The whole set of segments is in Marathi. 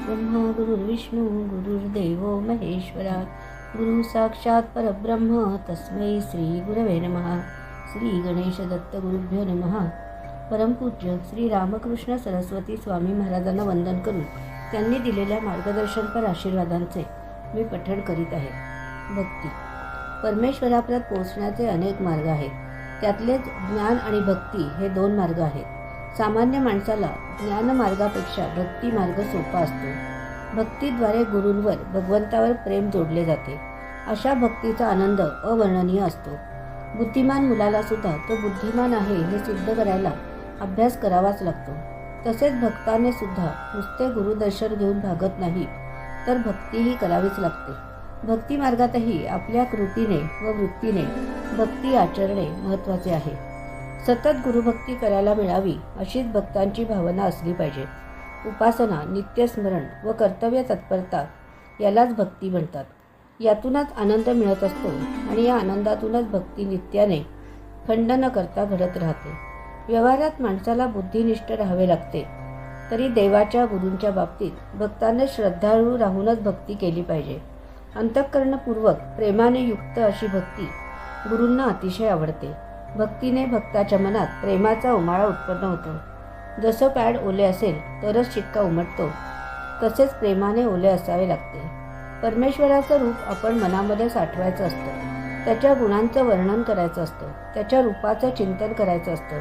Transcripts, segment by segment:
गुरुर्ब्रह्मा गुरुर्विष्णू गुरुर्देवो महेश्वरा गुरु साक्षात परब्रह्म तस्मै श्री गुरवे नमः. श्री गणेश दत्त गुरुभ्यो नमः. परमपूज्य श्री रामकृष्ण सरस्वती स्वामी महाराजांना वंदन करून त्यांनी दिलेल्या मार्गदर्शनपर आशीर्वादांचे मी पठण करीत आहे. भक्ती. परमेश्वरापर्यंत पोहोचण्याचे अनेक मार्ग आहेत. त्यातलेच ज्ञान आणि भक्ती हे दोन मार्ग आहेत. सामान्य माणसाला ज्ञानमार्गापेक्षा भक्ती मार्ग सोपा असतो. भक्तीद्वारे गुरूंवर भगवंतावर प्रेम जोडले जाते. अशा भक्तीचा आनंद अवर्णनीय असतो. बुद्धिमान मुलाला सुद्धा तो बुद्धिमान आहे हे सिद्ध करायला अभ्यास करावाच लागतो. तसेच भक्ताने सुद्धा नुसते गुरुदर्शन घेऊन भागत नाही, तर भक्तीही करावीच लागते. भक्ती मार्गातही आपल्या कृतीने व वृत्तीने भक्ती आचरणे महत्त्वाचे आहे. सतत गुरुभक्ती करायला मिळावी अशीच भक्तांची भावना असली पाहिजे. उपासना, नित्यस्मरण व कर्तव्य तत्परता यालाच भक्ती म्हणतात. यातूनच आनंद मिळत असतो आणि या आनंदातूनच भक्ती नित्याने खंड न करता घडत राहते. व्यवहारात माणसाला बुद्धिनिष्ठ राहावे लागते, तरी देवाच्या गुरूंच्या बाबतीत भक्तांनी श्रद्धाळू राहूनच भक्ती केली पाहिजे. अंतःकरणपूर्वक प्रेमाने युक्त अशी भक्ती गुरूंना अतिशय आवडते. भक्तीने भक्ताच्या मनात प्रेमाचा उमाळा उत्पन्न होतो. जसं पॅड ओले असेल तरच शिक्का उमटतो, तसेच प्रेमाने ओले असावे लागते. परमेश्वराचं रूप आपण मनामध्ये साठवायचं असतं. त्याच्या गुणांचं वर्णन करायचं असतं. त्याच्या रूपाचं चिंतन करायचं असतं.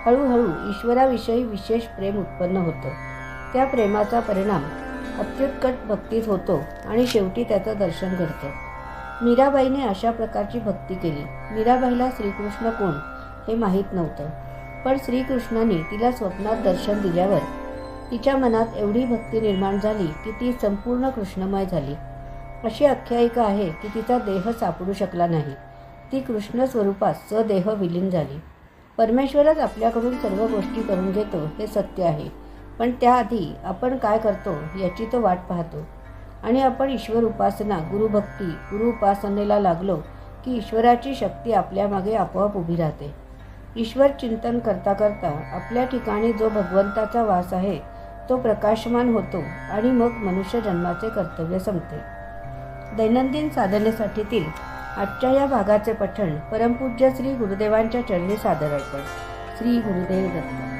हळूहळू ईश्वराविषयी विशेष प्रेम उत्पन्न होतं. त्या प्रेमाचा परिणाम अत्युत्कट भक्तीत होतो आणि शेवटी त्याचं दर्शन घडतं. मीराबाईने अशा प्रकारची भक्ती केली. मीराबाईला श्रीकृष्ण कोण हे माहीत नव्हतं, पण श्रीकृष्णाने तिला स्वप्नात दर्शन दिल्यावर तिच्या मनात एवढी भक्ती निर्माण झाली की ती संपूर्ण कृष्णमय झाली. अशी आख्यायिका आहे की तिचा देह सापडू शकला नाही. ती कृष्ण स्वरूपात सदेह विलीन झाली. परमेश्वरच आपल्याकडून सर्व गोष्टी करून घेतो हे सत्य आहे, पण त्याआधी आपण काय करतो याची तो वाट पाहतो. आणि आपण ईश्वर उपासना, गुरुभक्ती, गुरु उपासनेला लागलो की ईश्वराची शक्ती आपल्या मागे आपोआप उभी राहते. ईश्वर चिंतन करता करता आपल्या ठिकाणी जो भगवंताचा वास आहे तो प्रकाशमान होतो आणि मग मनुष्य जन्माचे कर्तव्य संपते. दैनंदिन साधनेसाठीतील आजच्या या भागाचे पठण परमपूज्य श्री गुरुदेवांच्या चरणी सादर अर्पण. श्री गुरुदेव दत्त.